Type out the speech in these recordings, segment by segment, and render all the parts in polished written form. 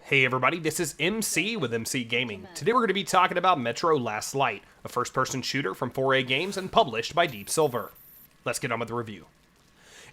Hey everybody, this is MC with MC Gaming. Today we're going to be talking about Metro Last Light, a first-person shooter from 4A Games and published by Deep Silver. Let's get on with the review.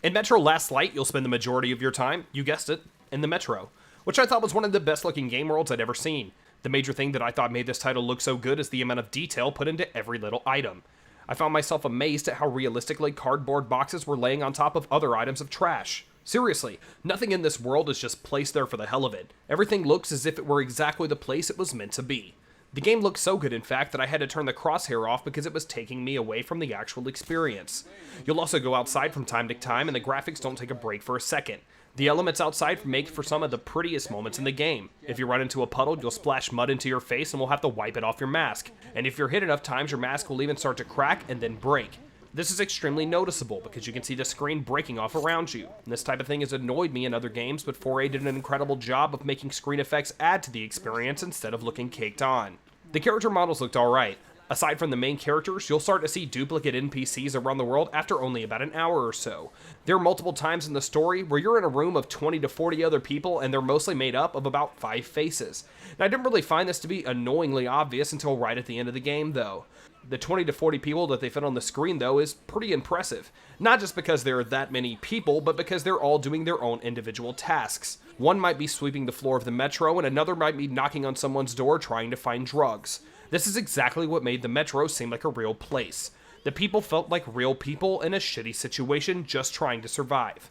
In Metro Last Light, you'll spend the majority of your time, you guessed it, in the Metro, which I thought was one of the best-looking game worlds I'd ever seen. The major thing that I thought made this title look so good is the amount of detail put into every little item. I found myself amazed at how realistically cardboard boxes were laying on top of other items of trash. Seriously, nothing in this world is just placed there for the hell of it. Everything looks as if it were exactly the place it was meant to be. The game looked so good, in fact, that I had to turn the crosshair off because it was taking me away from the actual experience. You'll also go outside from time to time, and the graphics don't take a break for a second. The elements outside make for some of the prettiest moments in the game. If you run into a puddle, you'll splash mud into your face and will have to wipe it off your mask. And if you're hit enough times, your mask will even start to crack and then break. This is extremely noticeable because you can see the screen breaking off around you. And this type of thing has annoyed me in other games, but 4A did an incredible job of making screen effects add to the experience instead of looking caked on. The character models looked alright. Aside from the main characters, you'll start to see duplicate NPCs around the world after only about an hour or so. There are multiple times in the story where you're in a room of 20 to 40 other people and they're mostly made up of about 5 faces. And I didn't really find this to be annoyingly obvious until right at the end of the game though. The 20 to 40 people that they fit on the screen though is pretty impressive. Not just because there are that many people, but because they're all doing their own individual tasks. One might be sweeping the floor of the Metro and another might be knocking on someone's door trying to find drugs. This is exactly what made the Metro seem like a real place. The people felt like real people in a shitty situation just trying to survive.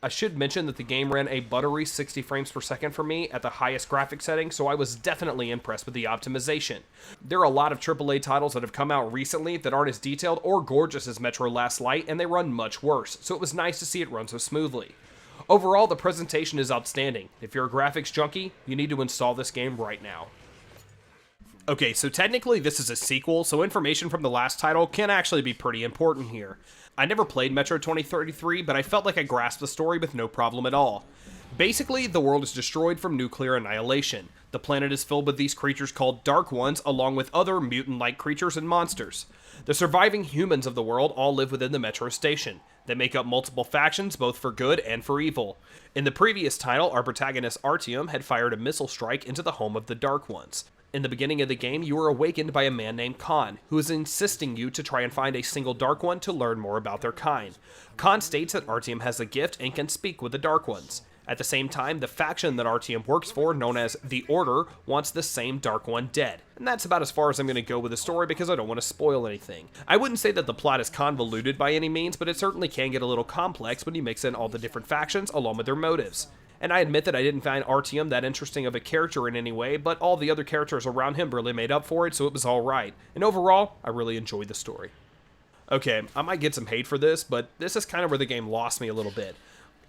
I should mention that the game ran a buttery 60 frames per second for me at the highest graphic setting, so I was definitely impressed with the optimization. There are a lot of AAA titles that have come out recently that aren't as detailed or gorgeous as Metro Last Light, and they run much worse, so it was nice to see it run so smoothly. Overall, the presentation is outstanding. If you're a graphics junkie, you need to install this game right now. Okay, so technically this is a sequel, so information from the last title can actually be pretty important here. I never played Metro 2033, but I felt like I grasped the story with no problem at all. Basically, the world is destroyed from nuclear annihilation. The planet is filled with these creatures called Dark Ones, along with other mutant-like creatures and monsters. The surviving humans of the world all live within the Metro station. They make up multiple factions, both for good and for evil. In the previous title, our protagonist Artyom had fired a missile strike into the home of the Dark Ones. In the beginning of the game, you are awakened by a man named Khan, who is insisting you to try and find a single Dark One to learn more about their kind. Khan states that Artyom has a gift and can speak with the Dark Ones. At the same time, the faction that Artyom works for, known as the Order, wants the same Dark One dead. And that's about as far as I'm going to go with the story because I don't want to spoil anything. I wouldn't say that the plot is convoluted by any means, but it certainly can get a little complex when you mix in all the different factions along with their motives. And I admit that I didn't find Artyom that interesting of a character in any way, but all the other characters around him really made up for it, so it was alright. And overall, I really enjoyed the story. Okay, I might get some hate for this, but this is kind of where the game lost me a little bit.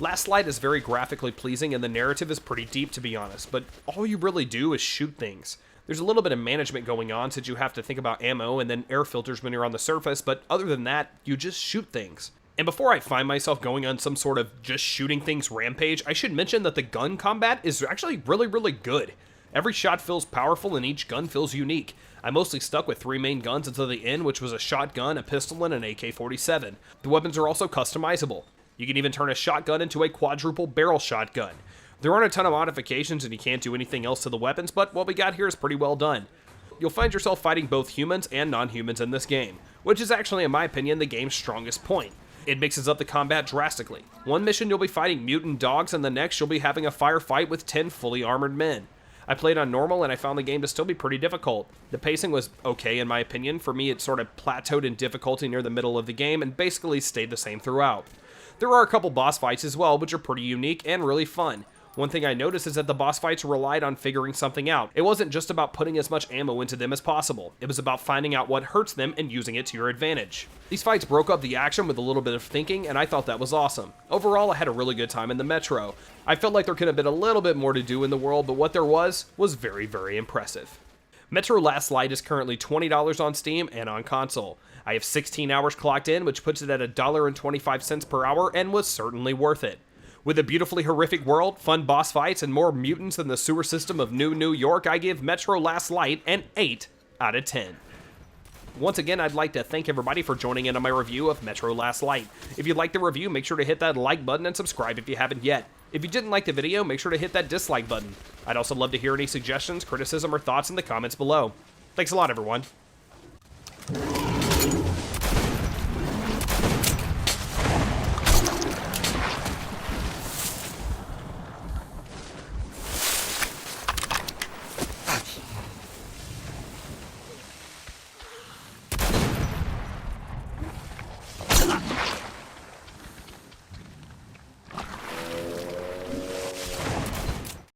Last Light is very graphically pleasing and the narrative is pretty deep to be honest, but all you really do is shoot things. There's a little bit of management going on since you have to think about ammo and then air filters when you're on the surface, but other than that, you just shoot things. And before I find myself going on some sort of just shooting things rampage, I should mention that the gun combat is actually really good. Every shot feels powerful and each gun feels unique. I mostly stuck with 3 main guns until the end, which was a shotgun, a pistol, and an AK-47. The weapons are also customizable. You can even turn a shotgun into a quadruple barrel shotgun. There aren't a ton of modifications and you can't do anything else to the weapons, but what we got here is pretty well done. You'll find yourself fighting both humans and non-humans in this game, which is actually, in my opinion, the game's strongest point. It mixes up the combat drastically. One mission you'll be fighting mutant dogs and the next you'll be having a firefight with 10 fully armored men. I played on normal and I found the game to still be pretty difficult. The pacing was okay in my opinion. For me it sort of plateaued in difficulty near the middle of the game and basically stayed the same throughout. There are a couple boss fights as well which are pretty unique and really fun. One thing I noticed is that the boss fights relied on figuring something out. It wasn't just about putting as much ammo into them as possible. It was about finding out what hurts them and using it to your advantage. These fights broke up the action with a little bit of thinking, and I thought that was awesome. Overall, I had a really good time in the Metro. I felt like there could have been a little bit more to do in the world, but what there was very impressive. Metro Last Light is currently $20 on Steam and on console. I have 16 hours clocked in, which puts it at $1.25 per hour, and was certainly worth it. With a beautifully horrific world, fun boss fights, and more mutants than the sewer system of New York, I give Metro Last Light an 8 out of 10. Once again, I'd like to thank everybody for joining in on my review of Metro Last Light. If you liked the review, make sure to hit that like button and subscribe if you haven't yet. If you didn't like the video, make sure to hit that dislike button. I'd also love to hear any suggestions, criticism, or thoughts in the comments below. Thanks a lot, everyone.